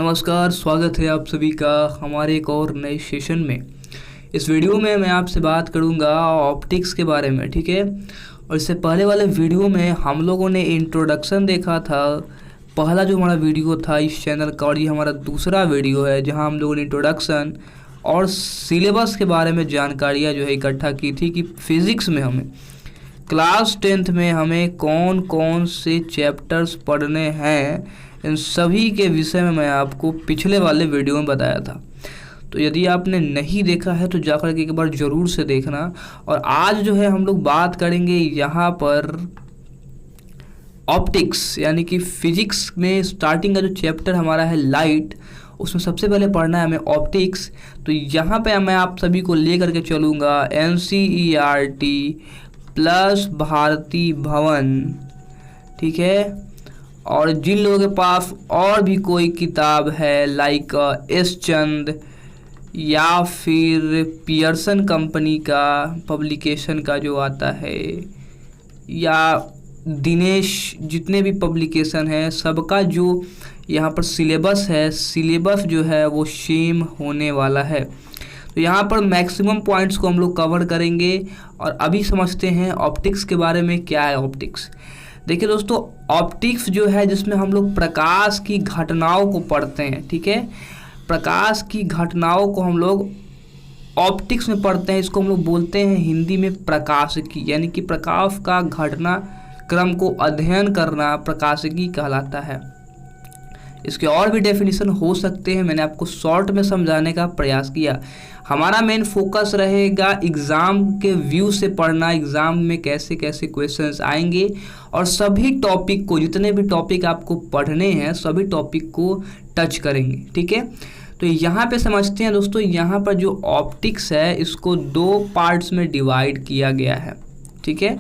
नमस्कार, स्वागत है आप सभी का हमारे एक और नए सेशन में। इस वीडियो में मैं आपसे बात करूंगा ऑप्टिक्स के बारे में, ठीक है। और इससे पहले वाले वीडियो में हम लोगों ने इंट्रोडक्शन देखा था। पहला जो हमारा वीडियो था इस चैनल का, और ये हमारा दूसरा वीडियो है जहां हम लोगों ने इंट्रोडक्शन और सिलेबस के बारे में जानकारियाँ जो है इकट्ठा की थी कि फिज़िक्स में हमें क्लास 10th में हमें कौन कौन से चैप्टर्स पढ़ने हैं, इन सभी के विषय में मैं आपको पिछले वाले वीडियो में बताया था। तो यदि आपने नहीं देखा है तो जाकर के एक बार ज़रूर से देखना। और आज जो है हम लोग बात करेंगे यहाँ पर ऑप्टिक्स, यानी कि फिजिक्स में स्टार्टिंग का जो चैप्टर हमारा है लाइट, उसमें सबसे पहले पढ़ना है हमें ऑप्टिक्स। तो यहाँ पे मैं आप सभी को लेकर के चलूँगा NCERT प्लस भारती भवन, ठीक है। और जिन लोगों के पास और भी कोई किताब है लाइक एस चंद या फिर पियर्सन कंपनी का पब्लिकेशन का जो आता है, या दिनेश, जितने भी पब्लिकेशन है सबका जो यहाँ पर सिलेबस है, सिलेबस जो है वो सेम होने वाला है। तो यहाँ पर मैक्सिमम पॉइंट्स को हम लोग कवर करेंगे। और अभी समझते हैं ऑप्टिक्स के बारे में। क्या है ऑप्टिक्स? देखिए दोस्तों, ऑप्टिक्स जो है जिसमें हम लोग प्रकाश की घटनाओं को पढ़ते हैं, ठीक है। प्रकाश की घटनाओं को हम लोग ऑप्टिक्स में पढ़ते हैं। इसको हम लोग बोलते हैं हिंदी में प्रकाशिकी, यानी कि प्रकाश का घटना क्रम को अध्ययन करना प्रकाशिकी कहलाता है। इसके और भी डेफिनेशन हो सकते हैं, मैंने आपको शॉर्ट में समझाने का प्रयास किया। हमारा मेन फोकस रहेगा एग्ज़ाम के व्यू से पढ़ना, एग्ज़ाम में कैसे कैसे क्वेश्चंस आएंगे, और सभी टॉपिक को, जितने भी टॉपिक आपको पढ़ने हैं सभी टॉपिक को टच करेंगे, ठीक है। तो यहाँ पे समझते हैं दोस्तों, यहाँ पर जो ऑप्टिक्स है इसको दो पार्ट्स में डिवाइड किया गया है, ठीक है।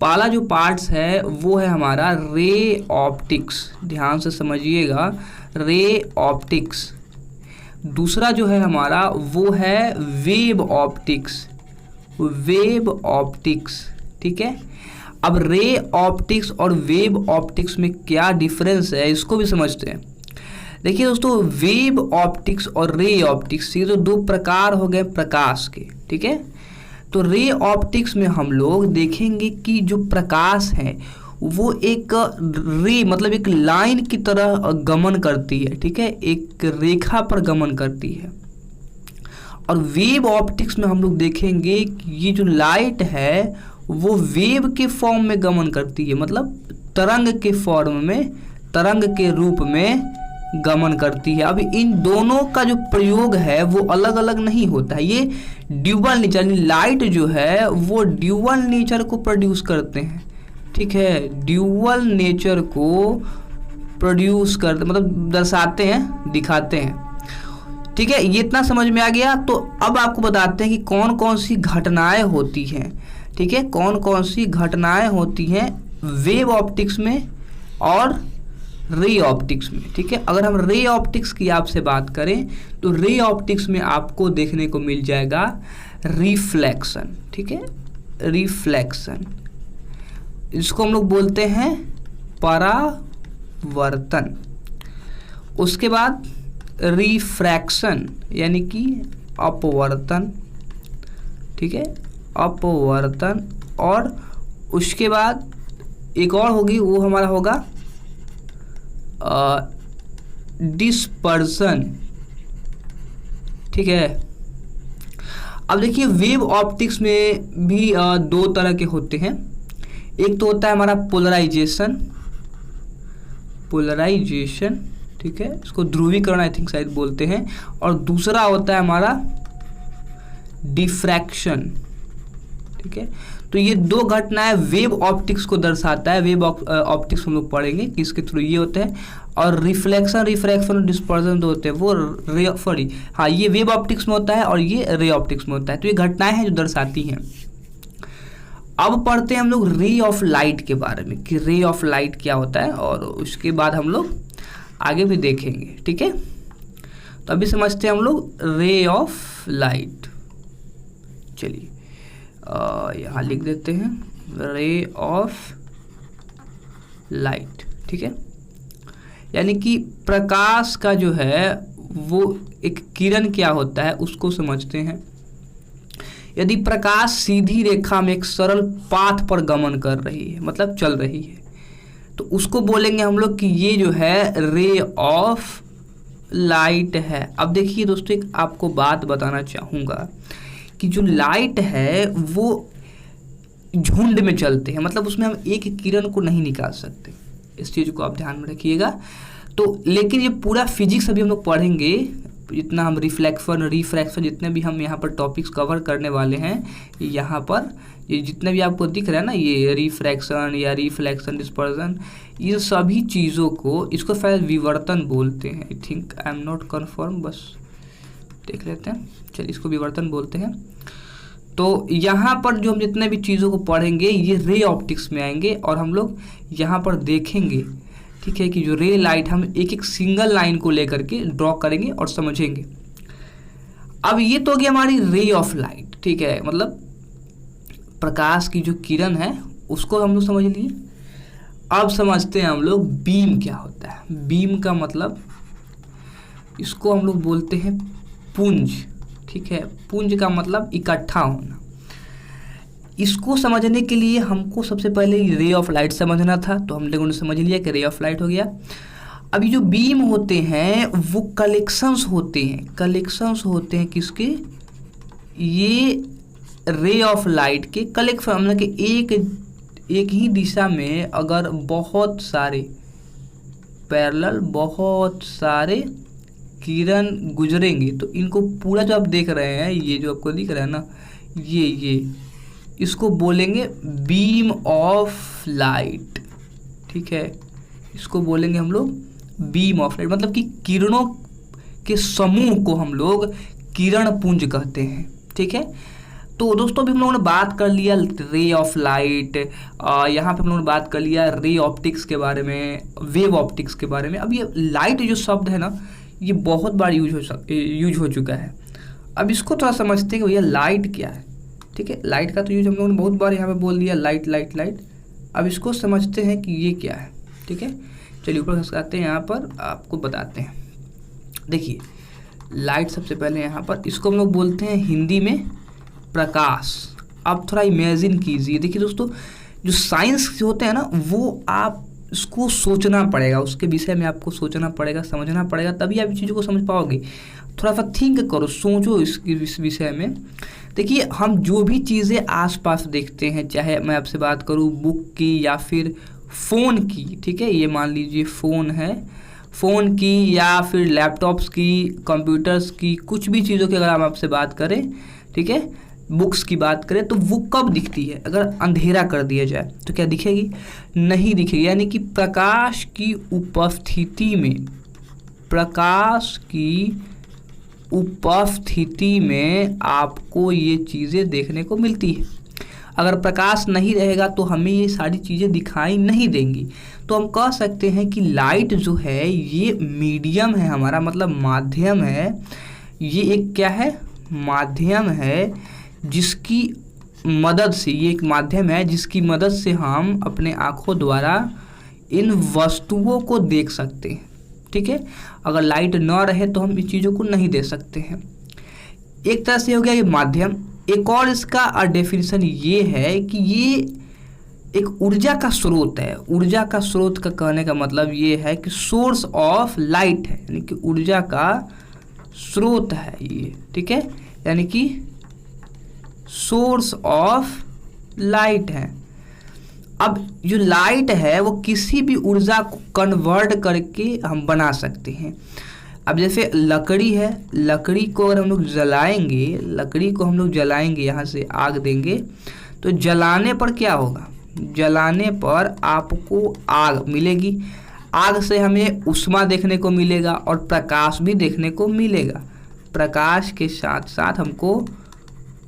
पहला जो पार्ट्स है वो है हमारा रे ऑप्टिक्स, ध्यान से समझिएगा, रे ऑप्टिक्स। दूसरा जो है हमारा वो है वेव ऑप्टिक्स, वेव ऑप्टिक्स, ठीक है। अब रे ऑप्टिक्स और वेव ऑप्टिक्स में क्या डिफरेंस है इसको भी समझते हैं। देखिए दोस्तों, वेव ऑप्टिक्स और रे ऑप्टिक्स ये तो दो प्रकार हो गए प्रकाश के, ठीक है। तो रे ऑप्टिक्स में हम लोग देखेंगे कि जो प्रकाश है वो एक रे मतलब एक लाइन की तरह गमन करती है, ठीक है, एक रेखा पर गमन करती है। और वेव ऑप्टिक्स में हम लोग देखेंगे कि ये जो लाइट है वो वेव के फॉर्म में गमन करती है, मतलब तरंग के फॉर्म में, तरंग के रूप में गमन करती है। अब इन दोनों का जो प्रयोग है वो अलग अलग नहीं होता है, ये ड्यूअल नेचर, लाइट जो है वो ड्यूअल नेचर को प्रोड्यूस करते हैं, ठीक है, ड्यूअल नेचर को प्रोड्यूस करते मतलब दर्शाते हैं, दिखाते हैं, ठीक है। ये इतना समझ में आ गया। तो अब आपको बताते हैं कि कौन कौन सी घटनाएं होती हैं, ठीक है, कौन कौन सी घटनाएं होती हैं वेव ऑप्टिक्स में और रे ऑप्टिक्स में, ठीक है। अगर हम रे ऑप्टिक्स की आपसे बात करें तो रे ऑप्टिक्स में आपको देखने को मिल जाएगा रिफ्लेक्शन, ठीक है, रिफ्लेक्शन, इसको हम लोग बोलते हैं परावर्तन। उसके बाद रिफ्रैक्शन यानी कि अपवर्तन, ठीक है, अपवर्तन। और उसके बाद एक और होगी, वो हमारा होगा डिस्पर्सन, ठीक है। अब देखिए वेव ऑप्टिक्स में भी दो तरह के होते हैं। एक तो होता है हमारा पोलराइजेशन, पोलराइजेशन, ठीक है, इसको ध्रुवीकरण आई थिंक शायद बोलते हैं। और दूसरा होता है हमारा डिफ्रैक्शन, ठीक है। तो ये दो घटनाएं वेव ऑप्टिक्स को दर्शाता है। वेव ऑप्टिक्स हम लोग पढ़ेंगे कि इसके थ्रू ये होते हैं। और रिफ्लेक्शन, रिफ्रैक्शन और डिस्पर्सन जो होते हैं वो ये वेव ऑप्टिक्स में होता है और ये रे ऑप्टिक्स में होता है। तो ये घटनाएं हैं जो दर्शाती हैं। अब पढ़ते हैं हम लोग रे ऑफ लाइट के बारे में कि रे ऑफ लाइट क्या होता है, और उसके बाद हम लोग आगे भी देखेंगे, ठीक है। तो अभी समझते हैं हम लोग रे ऑफ लाइट। चलिए यहाँ लिख देते हैं रे ऑफ लाइट, ठीक है। यानी कि प्रकाश का जो है वो एक किरण क्या होता है उसको समझते हैं। यदि प्रकाश सीधी रेखा में एक सरल पाथ पर गमन कर रही है, मतलब चल रही है, तो उसको बोलेंगे हम लोग कि ये जो है रे ऑफ लाइट है। अब देखिए दोस्तों, एक आपको बात बताना चाहूँगा कि जो लाइट है वो झुंड में चलते हैं, मतलब उसमें हम एक किरण को नहीं निकाल सकते, इस चीज़ को आप ध्यान में रखिएगा। तो लेकिन ये पूरा फिजिक्स अभी हम लोग पढ़ेंगे, जितना हम रिफ्रैक्शन जितने भी हम यहाँ पर टॉपिक्स कवर करने वाले हैं, यहाँ पर ये जितने भी आपको दिख रहा है ना, ये रिफ्रैक्शन या रिफ्लेक्शन, डिस्पर्सन, ये सभी चीज़ों को, इसको शायद विवर्तन बोलते हैं, I think, I am not confirm, बस देख लेते हैं, चलिए इसको विवर्तन बोलते हैं। तो यहाँ पर जो हम जितने भी चीज़ों को पढ़ेंगे ये रे ऑप्टिक्स में आएंगे और हम लोग यहाँ पर देखेंगे, ठीक है, कि जो रे लाइट हम एक एक सिंगल लाइन को लेकर के ड्रॉ करेंगे और समझेंगे। अब ये तो हो गया हमारी रे ऑफ लाइट, ठीक है, मतलब प्रकाश की जो किरण है उसको हम लोग समझ लिए। अब समझते हैं हम लोग बीम क्या होता है। बीम का मतलब, इसको हम लोग बोलते हैं पुंज, ठीक है, पुंज का मतलब इकट्ठा होना। इसको समझने के लिए हमको सबसे पहले रे ऑफ लाइट समझना था, तो हम लोगों ने समझ लिया कि रे ऑफ लाइट हो गया। अब ये जो बीम होते हैं वो कलेक्शंस होते हैं किसके, ये रे ऑफ लाइट के कलेक्शन, मतलब कि एक ही दिशा में अगर बहुत सारे पैरेलल बहुत सारे किरण गुजरेंगे तो इनको पूरा जो आप देख रहे हैं, ये जो आपको दिख रहा है ना, ये इसको बोलेंगे बीम ऑफ लाइट, ठीक है, इसको बोलेंगे हम लोग बीम ऑफ लाइट, मतलब कि किरणों के समूह को हम लोग किरण पुंज कहते हैं, ठीक है। तो दोस्तों अभी हम लोगों ने बात कर लिया रे ऑफ लाइट, यहाँ पे हम लोगों ने बात कर लिया रे ऑप्टिक्स के बारे में, वेव ऑप्टिक्स के बारे में। अब ये लाइट जो शब्द है ना, ये बहुत बार यूज हो चुका है। अब इसको थोड़ा समझते हैं कि भैया लाइट क्या है, ठीक है। लाइट का तो यूज हम लोगों ने बहुत बार यहाँ पे बोल दिया, लाइट। अब इसको समझते हैं कि ये क्या है, ठीक है। चलिए ऊपर खसकाते हैं, यहाँ पर आपको बताते हैं। देखिए लाइट सबसे पहले यहाँ पर, इसको हम लोग बोलते हैं हिंदी में प्रकाश। आप थोड़ा इमेजिन कीजिए, देखिए दोस्तों, जो साइंस होते हैं ना, वो आप इसको सोचना पड़ेगा, उसके विषय में आपको सोचना पड़ेगा, समझना पड़ेगा, तभी आप इस चीज़ों को समझ पाओगे। थोड़ा सा थिंक करो, सोचो इस विषय में। देखिए हम जो भी चीज़ें आसपास देखते हैं, चाहे मैं आपसे बात करूँ बुक की या फिर फ़ोन की, ठीक है, ये मान लीजिए फ़ोन है, फ़ोन की या फिर लैपटॉप्स की, कंप्यूटर्स की, कुछ भी चीज़ों की अगर हम आपसे बात करें, ठीक है, बुक्स की बात करें, तो वो कब दिखती है, अगर अंधेरा कर दिया जाए तो क्या दिखेगी, नहीं दिखेगी। यानी कि प्रकाश की उपस्थिति में आपको ये चीज़ें देखने को मिलती है। अगर प्रकाश नहीं रहेगा तो हमें ये सारी चीज़ें दिखाई नहीं देंगी। तो हम कह सकते हैं कि लाइट जो है ये मीडियम है हमारा, मतलब माध्यम है, ये एक क्या है, माध्यम है, जिसकी मदद से, ये एक माध्यम है जिसकी मदद से हम अपने आँखों द्वारा इन वस्तुओं को देख सकते हैं, ठीक है। अगर लाइट न रहे तो हम इस चीज़ों को नहीं देख सकते हैं। एक तरह से हो गया ये माध्यम। एक और इसका डेफिनेशन ये है कि ये एक ऊर्जा का स्रोत है। ऊर्जा का स्रोत का कहने का मतलब ये है कि सोर्स ऑफ लाइट है, यानी कि ऊर्जा का स्रोत है ये, ठीक है, यानी कि सोर्स ऑफ लाइट है। अब जो लाइट है वो किसी भी ऊर्जा को कन्वर्ट करके हम बना सकते हैं। अब जैसे लकड़ी है, लकड़ी को अगर हम लोग जलाएंगे, यहाँ से आग देंगे, तो जलाने पर क्या होगा, जलाने पर आपको आग मिलेगी, आग से हमें ऊष्मा देखने को मिलेगा और प्रकाश भी देखने को मिलेगा। प्रकाश के साथ साथ हमको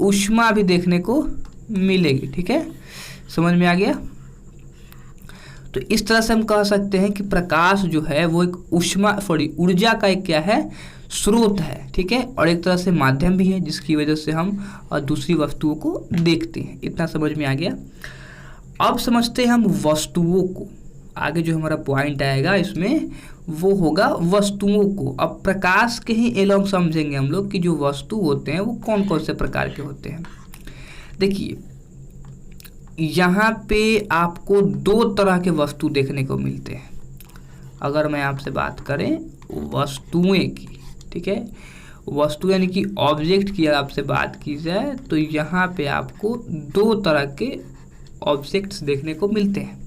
ऊष्मा भी देखने को मिलेगी, ठीक है, समझ में आ गया। तो इस तरह से हम कह सकते हैं कि प्रकाश जो है वो एक ऊर्जा का एक क्या है, स्रोत है, ठीक है, और एक तरह से माध्यम भी है जिसकी वजह से हम दूसरी वस्तुओं को देखते हैं। इतना समझ में आ गया। अब समझते हैं हम वस्तुओं को। आगे जो हमारा पॉइंट आएगा इसमें वो होगा वस्तुओं को। अब प्रकाश के ही एलोंग समझेंगे हम लोग कि जो वस्तु होते हैं वो कौन कौन से प्रकार के होते हैं। देखिए यहाँ पे आपको दो तरह के वस्तु देखने को मिलते हैं। अगर मैं आपसे बात करें वस्तुएं की, ठीक है, वस्तु यानी कि ऑब्जेक्ट की आपसे बात की जाए तो यहाँ पे आपको दो तरह के ऑब्जेक्ट्स देखने को मिलते हैं।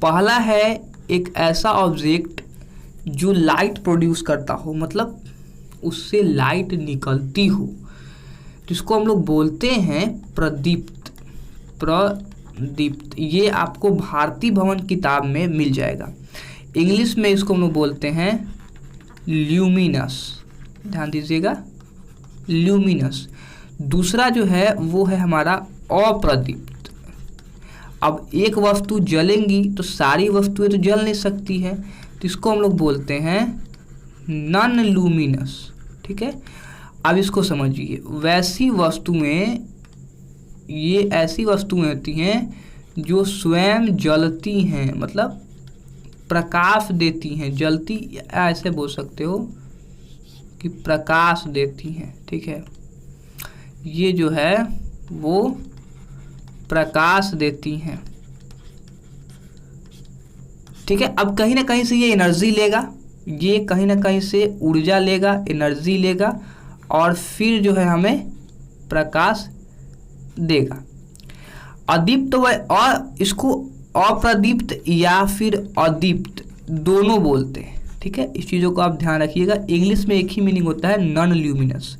पहला है एक ऐसा ऑब्जेक्ट जो लाइट प्रोड्यूस करता हो, मतलब उससे लाइट निकलती हो, जिसको हम लोग बोलते हैं प्रदीप्त। प्रदीप्त ये आपको भारती भवन किताब में मिल जाएगा। इंग्लिश में इसको हम लोग बोलते हैं ल्यूमिनस, ध्यान दीजिएगा, ल्यूमिनस। दूसरा जो है वो है हमारा अप्रदीप्त। अब एक वस्तु जलेंगी तो सारी वस्तुएं तो जल नहीं सकती है, तो इसको हम लोग बोलते हैं नॉन लूमिनस, ठीक है। अब इसको समझिए, वैसी वस्तुएं, ये ऐसी वस्तुएं होती हैं जो स्वयं जलती हैं, मतलब प्रकाश देती हैं, जलती ऐसे बोल सकते हो कि प्रकाश देती हैं, ठीक है। ये जो है वो प्रकाश देती हैं, ठीक है। अब कहीं ना कहीं से ये एनर्जी लेगा, ये कहीं ना कहीं से ऊर्जा लेगा, एनर्जी लेगा और फिर जो है हमें प्रकाश देगा। अदीप्त और इसको अप्रदीप्त या फिर अदीप्त दोनों बोलते हैं, ठीक है। इस चीज़ों को आप ध्यान रखिएगा। इंग्लिश में एक ही मीनिंग होता है नॉन ल्यूमिनस,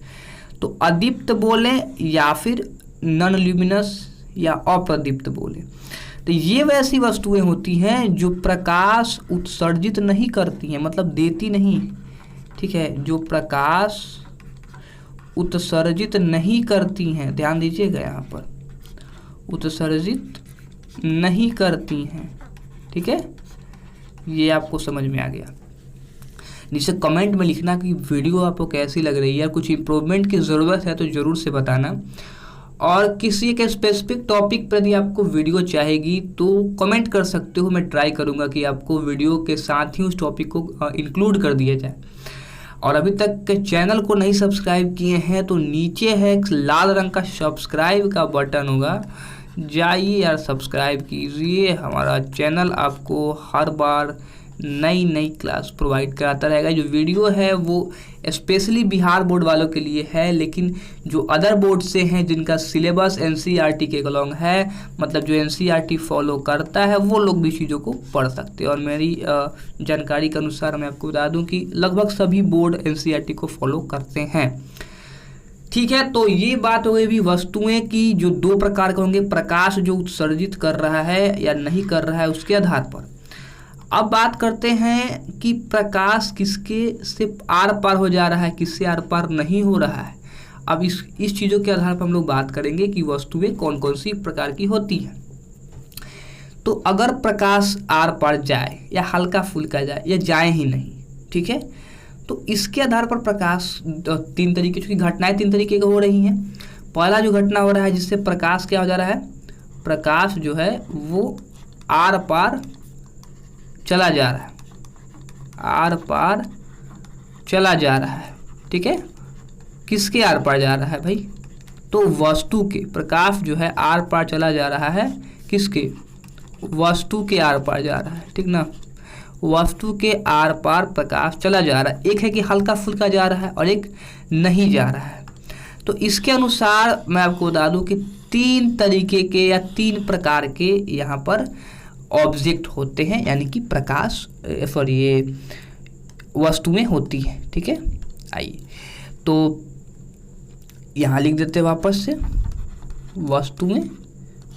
तो अदीप्त बोले या फिर नॉन ल्यूमिनस या अप्रदीप्त बोले। तो ये वैसी वस्तुएं होती हैं जो प्रकाश उत्सर्जित नहीं करती हैं, मतलब देती नहीं, ठीक है, जो प्रकाश उत्सर्जित नहीं करती हैं, ध्यान दीजिएगा यहाँ पर, उत्सर्जित नहीं करती हैं, ठीक है। ये आपको समझ में आ गया। नीचे कमेंट में लिखना कि वीडियो आपको कैसी लग रही है, कुछ इम्प्रूवमेंट की ज़रूरत है तो ज़रूर से बताना। और किसी एक स्पेसिफिक टॉपिक पर यदि आपको वीडियो चाहेगी तो कमेंट कर सकते हो, मैं ट्राई करूँगा कि आपको वीडियो के साथ ही उस टॉपिक को इंक्लूड कर दिया जाए। और अभी तक के चैनल को नहीं सब्सक्राइब किए हैं तो नीचे है एक लाल रंग का सब्सक्राइब का बटन होगा, जाइए यार सब्सक्राइब कीजिए। हमारा चैनल आपको हर बार नई नई क्लास प्रोवाइड कराता रहेगा। जो वीडियो है वो स्पेशली बिहार बोर्ड वालों के लिए है, लेकिन जो अदर बोर्ड से हैं जिनका सिलेबस एनसीईआरटी के अलोंग है, मतलब जो एनसीईआरटी फॉलो करता है, वो लोग भी चीज़ों को पढ़ सकते हैं। और मेरी जानकारी के अनुसार मैं आपको बता दूं कि लगभग सभी बोर्ड एनसीईआरटी को फॉलो करते हैं, ठीक है। तो ये बात हो गई भी वस्तुएं की जो दो प्रकार के होंगे, प्रकाश जो उत्सर्जित कर रहा है या नहीं कर रहा है उसके आधार पर। अब बात करते हैं कि प्रकाश किसके से आर पार हो जा रहा है, किससे आर पार नहीं हो रहा है। अब इस चीज़ों के आधार पर हम लोग बात करेंगे कि वस्तुएं कौन कौन सी प्रकार की होती हैं। तो अगर प्रकाश आर पार जाए या हल्का फुल्का जाए या जाए ही नहीं, ठीक है, तो इसके आधार पर प्रकाश तीन तरीके की घटनाएं तीन तरीके की हो रही हैं। पहला जो घटना हो रहा है जिससे प्रकाश क्या हो जा रहा है, प्रकाश जो है वो आर पार चला जा रहा है, आर पार चला जा रहा है, ठीक है। किसके आर पार जा रहा है भाई, तो वस्तु के। प्रकाश जो है आर पार चला जा रहा है, किसके, वस्तु के आर पार जा रहा है, ठीक ना। वस्तु के आर पार प्रकाश चला जा रहा है। एक है कि हल्का फुल्का जा रहा है और एक नहीं जा रहा है। तो इसके अनुसार मैं आपको बता दूं कि तीन तरीके के या तीन प्रकार के यहाँ पर ऑब्जेक्ट होते हैं, यानी कि प्रकाश सॉरी ये वस्तुएं होती हैं, ठीक है। आइए तो यहाँ लिख देते हैं वापस से,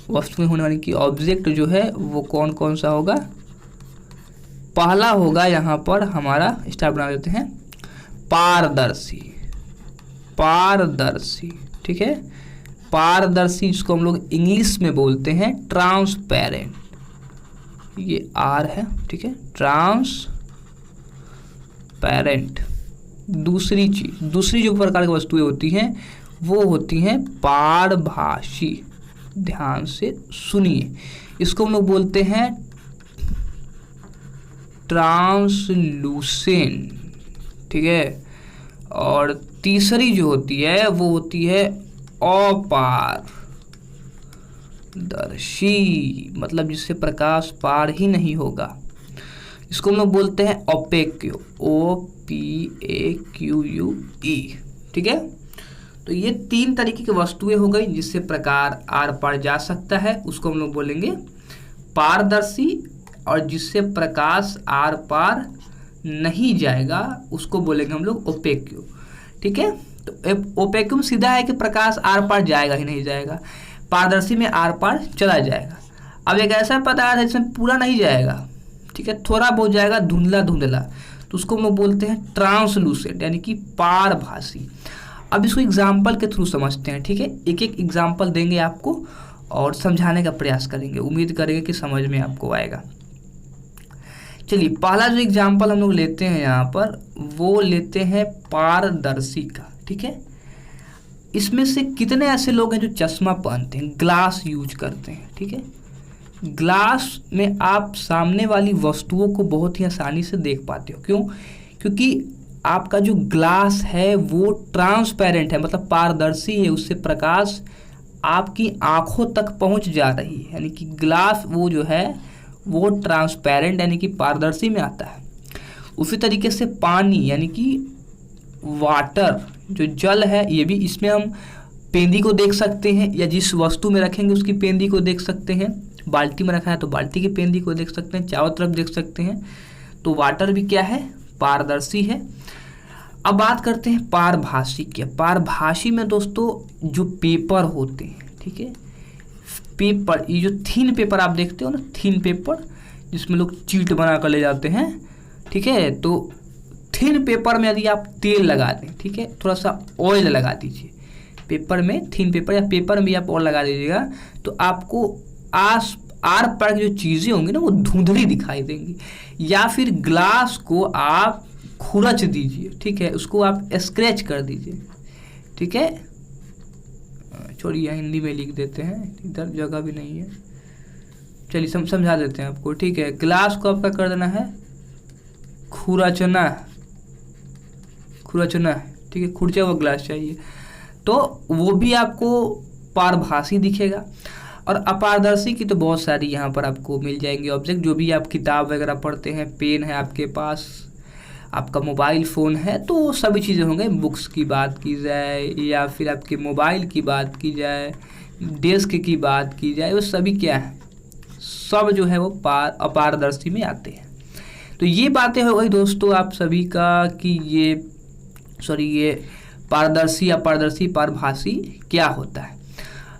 वस्तुएं होने वाली कि ऑब्जेक्ट जो है वो कौन कौन सा होगा। पहला होगा यहाँ पर हमारा, स्टार बना देते हैं, पारदर्शी, पारदर्शी, ठीक है। पारदर्शी जिसको हम लोग इंग्लिश में बोलते हैं ट्रांसपेरेंट, ये आर है, ठीक है, ट्रांसपेरेंट। दूसरी चीज, दूसरी जो प्रकार की वस्तुएं होती हैं वो होती हैं पारभासी। ध्यान से सुनिए, इसको हम लोग बोलते हैं ट्रांसलूसेंट, ठीक है। और तीसरी जो होती है वो होती है अपारदर्शी, मतलब जिससे प्रकाश पार ही नहीं होगा। इसको हम लोग बोलते हैं ओपेक्यू, OPAQUE, ठीक है। तो ये 3 तरीके की वस्तुएं हो गई जिससे प्रकाश आर पार जा सकता है, उसको हम लोग बोलेंगे पारदर्शी। और जिससे प्रकाश आर पार नहीं जाएगा उसको बोलेंगे हम लोग ओपेक्यू, ठीक है। तो ओपेक्यू में सीधा है कि प्रकाश आर पार जाएगा ही नहीं जाएगा, पारदर्शी में आर पार चला जाएगा। अब एक ऐसा पदार्थ है जिसमें पूरा नहीं जाएगा, ठीक है, थोड़ा बहुत जाएगा, धुंधला धुंधला, तो उसको हम लोग बोलते हैं ट्रांसलूसेंट, यानी कि पारभासी। अब इसको एग्जाम्पल के थ्रू समझते हैं, ठीक है। एक एक एग्जाम्पल देंगे आपको और समझाने का प्रयास करेंगे, उम्मीद करेंगे कि समझ में आपको आएगा। चलिए, पहला जो एग्जाम्पल हम लोग लेते हैं यहाँ पर, वो लेते हैं पारदर्शी का, ठीक है। इसमें से कितने ऐसे लोग हैं जो चश्मा पहनते हैं, ग्लास यूज करते हैं, ठीक है। ग्लास में आप सामने वाली वस्तुओं को बहुत ही आसानी से देख पाते हो, क्यों? क्योंकि आपका जो ग्लास है वो ट्रांसपेरेंट है, मतलब पारदर्शी है, उससे प्रकाश आपकी आंखों तक पहुंच जा रही है, यानी कि ग्लास वो जो है वो ट्रांसपेरेंट यानी कि पारदर्शी में आता है। उसी तरीके से पानी यानी कि वाटर, जो जल है, ये भी, इसमें हम पेंदी को देख सकते हैं, या जिस वस्तु में रखेंगे उसकी पेंदी को देख सकते हैं। बाल्टी में रखा है तो बाल्टी की पेंदी को देख सकते हैं, चारों तरफ देख सकते हैं। तो वाटर भी क्या है, पारदर्शी है। अब बात करते हैं पारभासी की। पारभासी में दोस्तों जो पेपर होते हैं, ठीक है, पेपर, ये जो थीन पेपर आप देखते हो ना, थीन पेपर जिसमें लोग चीट बना कर ले जाते हैं, ठीक है। तो थीन पेपर में यदि आप तेल लगा दें, ठीक है, थोड़ा सा ऑयल लगा दीजिए पेपर में, थीन पेपर या पेपर में भी आप ऑयल लगा दीजिएगा, तो आपको आर पार की जो चीज़ें होंगी ना वो धुंधली दिखाई देंगी। या फिर ग्लास को आप खुरच दीजिए, ठीक है, उसको आप स्क्रैच कर दीजिए, ठीक है। छोड़िए, हिंदी में लिख देते हैं, इधर जगह भी नहीं है। चलिए समझा देते हैं आपको, ठीक है। ग्लास को आपका कर देना है खुरचना, ठीक है, खुरचा हुआ ग्लास चाहिए, तो वो भी आपको पारभासी दिखेगा। और अपारदर्शी की तो बहुत सारी यहाँ पर आपको मिल जाएंगे ऑब्जेक्ट, जो भी आप किताब वगैरह पढ़ते हैं, पेन है आपके पास, आपका मोबाइल फ़ोन है, तो सभी चीज़ें होंगे। बुक्स की बात की जाए या फिर आपके मोबाइल की बात की जाए, डेस्क की बात की जाए, वो सभी क्या है, सब जो है वो अपारदर्शी में आते हैं। तो ये बातें हो गई दोस्तों आप सभी का कि ये पारदर्शी, अपारदर्शी, पारभासी क्या होता है।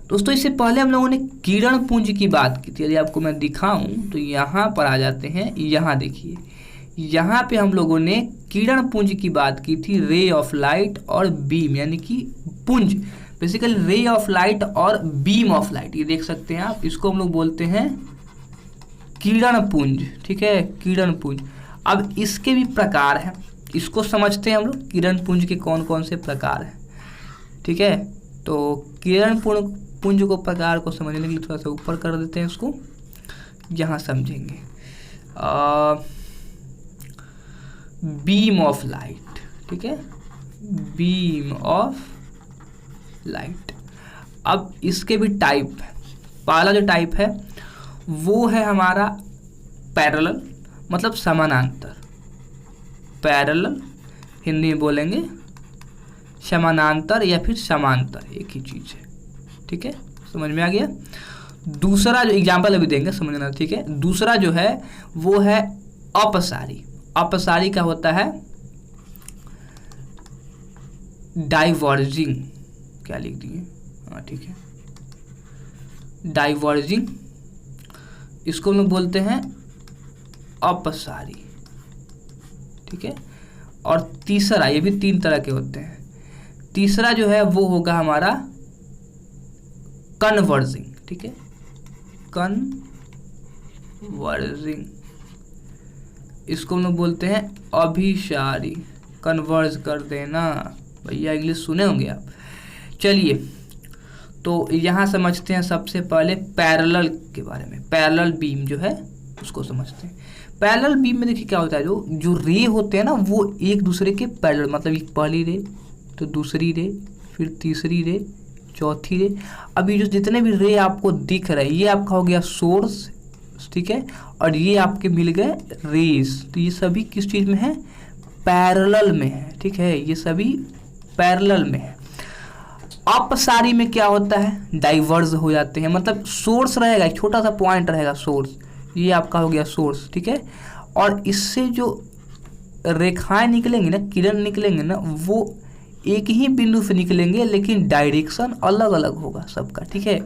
दोस्तों इससे पहले हम लोगों ने किरण पुंज की बात की थी, यदि आपको मैं दिखाऊं तो यहाँ पर आ जाते हैं। यहाँ देखिए, यहाँ पे हम लोगों ने किरण पुंज की बात की थी, रे ऑफ लाइट और बीम, यानी कि पुंज, बेसिकली रे ऑफ लाइट और बीम ऑफ लाइट, ये देख सकते हैं आप, इसको हम लोग बोलते हैं किरण पुंज, ठीक है, किरण पुंज। अब इसके भी प्रकार हैं, इसको समझते हैं हम लोग, किरण पुंज के कौन कौन से प्रकार हैं, ठीक है। तो किरण पुंज को, प्रकार को समझने के लिए थोड़ा सा ऊपर कर देते हैं इसको, यहाँ समझेंगे। बीम ऑफ लाइट, ठीक है, बीम ऑफ लाइट। अब इसके भी टाइप है। पहला जो टाइप है वो है हमारा पैरेलल, मतलब समानांतर। पैरेलल हिंदी में बोलेंगे समानांतर या फिर समांतर, एक ही चीज़ है, ठीक है, समझ में आ गया। दूसरा जो एग्जाम्पल अभी देंगे समझना, ठीक है। दूसरा जो है वो है अपसारी। अपसारी का होता है डाइवर्जिंग, क्या लिख दिए, हाँ ठीक है, डाइवर्जिंग, इसको हम लोग बोलते हैं अपसारी, ठीक है। और तीसरा, ये भी 3 तरह के होते हैं, तीसरा जो है वो होगा हमारा कन्वर्जिंग, ठीक है, कन्वर्जिंग, इसको हम लोग बोलते हैं अभिसारी, कन्वर्ज कर देना, भैया इंग्लिश सुने होंगे आप। चलिए, तो यहाँ समझते हैं सबसे पहले पैरेलल के बारे में। पैरेलल बीम जो है उसको समझते हैं। पैरेलल बीम में देखिए क्या होता है, जो रे होते हैं ना वो एक दूसरे के पैरेलल, मतलब एक पहली रे तो दूसरी रे फिर तीसरी रे चौथी रे। अभी जो जितने भी रे आपको दिख रहे हैं ये आपका हो गया सोर्स, ठीक है, और ये आपके मिल गए रेस। तो ये सभी किस चीज़ में है, पैरेलल में है, ठीक है, ये सभी पैरेलल में है। अपसारी में क्या होता है, डाइवर्ज हो जाते हैं, मतलब सोर्स रहेगा, एक छोटा सा पॉइंट रहेगा सोर्स, ये आपका हो गया सोर्स, ठीक है, और इससे जो रेखाएं निकलेंगी ना, किरण निकलेंगे ना, वो एक ही बिंदु से निकलेंगे लेकिन डायरेक्शन अलग अलग होगा सबका, ठीक है,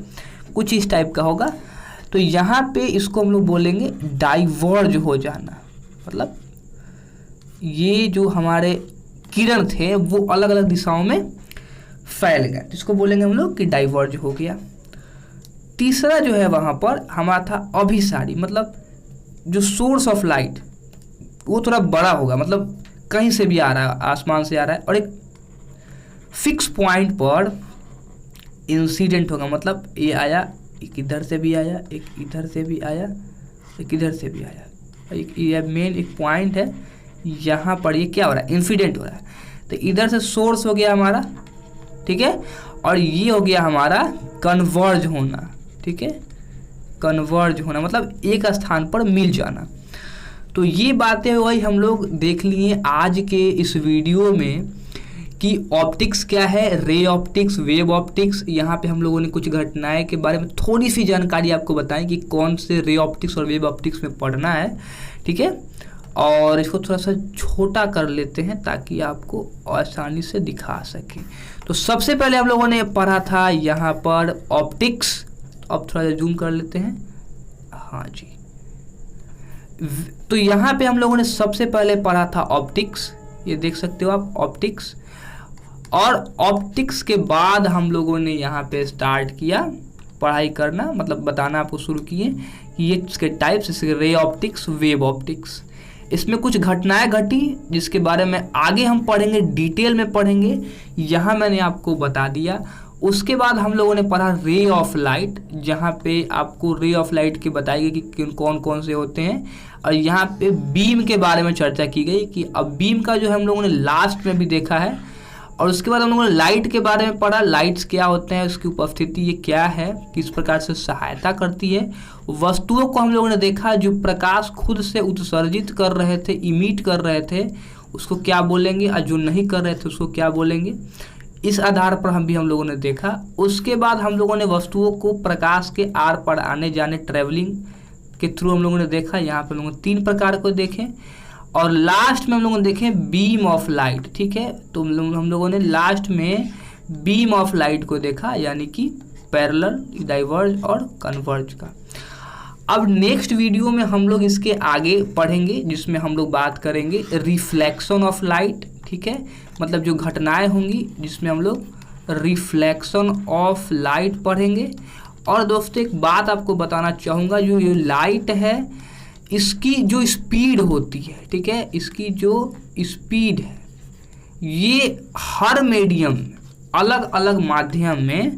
कुछ इस टाइप का होगा। तो यहाँ पे इसको हम लोग बोलेंगे डाइवर्ज हो जाना, मतलब ये जो हमारे किरण थे वो अलग अलग दिशाओं में फैल गए, जिसको बोलेंगे हम लोग कि डाइवर्ज हो गया। तीसरा जो है वहाँ पर हमारा था अभिसारी, मतलब जो सोर्स ऑफ लाइट वो थोड़ा बड़ा होगा, मतलब कहीं से भी आ रहा है, आसमान से आ रहा है, और एक फिक्स पॉइंट पर इंसिडेंट होगा, मतलब ये आया, एक इधर से भी आया, एक इधर से भी आया, एक इधर से भी आया, एक ये मेन एक पॉइंट है, यहाँ पर ये क्या हो रहा है, इंसिडेंट हो रहा है। तो इधर से सोर्स हो गया हमारा, ठीक है, और ये हो गया हमारा कन्वर्ज होना, ठीक है, कन्वर्ज होना मतलब एक स्थान पर मिल जाना। तो ये बातें वही हम लोग देख लिए आज के इस वीडियो में कि ऑप्टिक्स क्या है, रे ऑप्टिक्स, वेव ऑप्टिक्स। यहाँ पे हम लोगों ने कुछ घटनाएं के बारे में थोड़ी सी जानकारी आपको बताई कि कौन से रे ऑप्टिक्स और वेव ऑप्टिक्स में पढ़ना है, ठीक है, और इसको थोड़ा सा छोटा कर लेते हैं ताकि आपको आसानी से दिखा सकें। तो सबसे पहले हम लोगों ने पढ़ा था यहाँ पर ऑप्टिक्स, अब थोड़ा सा जूम कर लेते हैं, हाँ जी। तो यहाँ पे हम लोगों ने सबसे पहले पढ़ा था ऑप्टिक्स, ये देख सकते हो आप ऑप्टिक्स, और ऑप्टिक्स के बाद हम लोगों ने यहाँ पे स्टार्ट किया पढ़ाई करना, मतलब बताना आपको शुरू किए कि ये इसके टाइप्स, इसके रे ऑप्टिक्स, वेव ऑप्टिक्स। इसमें कुछ घटनाएं घटी जिसके बारे में आगे हम पढ़ेंगे, डिटेल में पढ़ेंगे, यहाँ मैंने आपको बता दिया। उसके बाद हम लोगों ने पढ़ा रे ऑफ लाइट, जहाँ पे आपको रे ऑफ लाइट के बताई गई कि कौन कौन से होते हैं, और यहाँ पे बीम के बारे में चर्चा की गई कि अब बीम का जो है हम लोगों ने लास्ट में भी देखा है। और उसके बाद हम लोगों ने लाइट के बारे में पढ़ा, लाइट्स क्या होते हैं, उसकी उपस्थिति ये क्या है, किस प्रकार से सहायता करती है। वस्तुओं को हम लोगों ने देखा जो प्रकाश खुद से उत्सर्जित कर रहे थे, इमिट कर रहे थे, उसको क्या बोलेंगे, और जो नहीं कर रहे थे उसको क्या बोलेंगे, इस आधार पर हम लोगों ने देखा। उसके बाद हम लोगों ने वस्तुओं को प्रकाश के आर पार आने जाने, ट्रेवलिंग के थ्रू हम लोगों ने देखा। यहाँ पर हम लोगों ने 3 प्रकार को देखें, और लास्ट में हम लोगों ने देखे बीम ऑफ लाइट, ठीक है। तो हम लोगों ने लास्ट में बीम ऑफ लाइट को देखा, यानी कि पैरेलल, डाइवर्ज और कन्वर्ज का। अब नेक्स्ट वीडियो में हम लोग इसके आगे पढ़ेंगे, जिसमें हम लोग बात करेंगे रिफ्लेक्शन ऑफ लाइट, ठीक है, मतलब जो घटनाएं होंगी जिसमें हम लोग रिफ्लेक्शन ऑफ लाइट पढ़ेंगे। और दोस्तों एक बात आपको बताना चाहूँगा, जो ये लाइट है इसकी जो स्पीड होती है, ठीक है, इसकी जो स्पीड है ये हर मीडियम, अलग अलग माध्यम में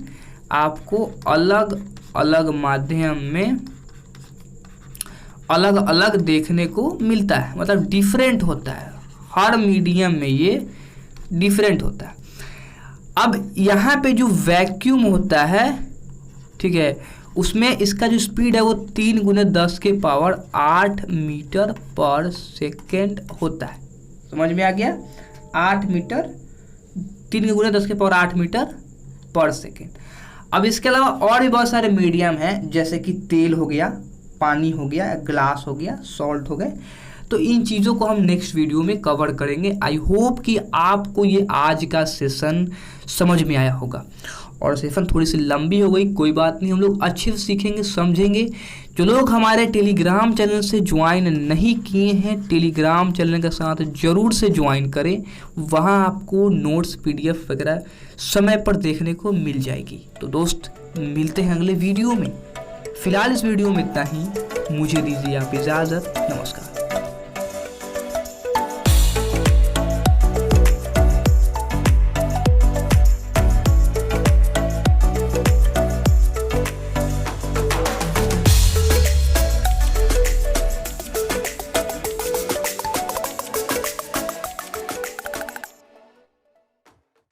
आपको अलग अलग माध्यम में अलग अलग देखने को मिलता है, मतलब डिफरेंट होता है, हर मीडियम में ये डिफरेंट होता है। अब यहाँ पे जो वैक्यूम होता है, ठीक है, उसमें इसका जो स्पीड है वो 3 × 10⁸ मीटर पर सेकेंड होता है। समझ में आ गया, 8 मीटर, 3 × 10⁸ मीटर पर सेकेंड। अब इसके अलावा और भी बहुत सारे मीडियम हैं, जैसे कि तेल हो गया, पानी हो गया, ग्लास हो गया, सॉल्ट हो गए। तो इन चीज़ों को हम नेक्स्ट वीडियो में कवर करेंगे। आई होप कि आपको ये आज का सेशन समझ में आया होगा। और सेशन थोड़ी सी लंबी हो गई, कोई बात नहीं, हम लोग अच्छे से सीखेंगे, समझेंगे। जो लोग हमारे टेलीग्राम चैनल से ज्वाइन नहीं किए हैं, टेलीग्राम चैनल के साथ ज़रूर से ज्वाइन करें, वहाँ आपको नोट्स, PDF वगैरह समय पर देखने को मिल जाएगी। तो दोस्त मिलते हैं अगले वीडियो में। फिलहाल इस वीडियो में इतना ही, मुझे दीजिए आप इजाज़त, नमस्कार।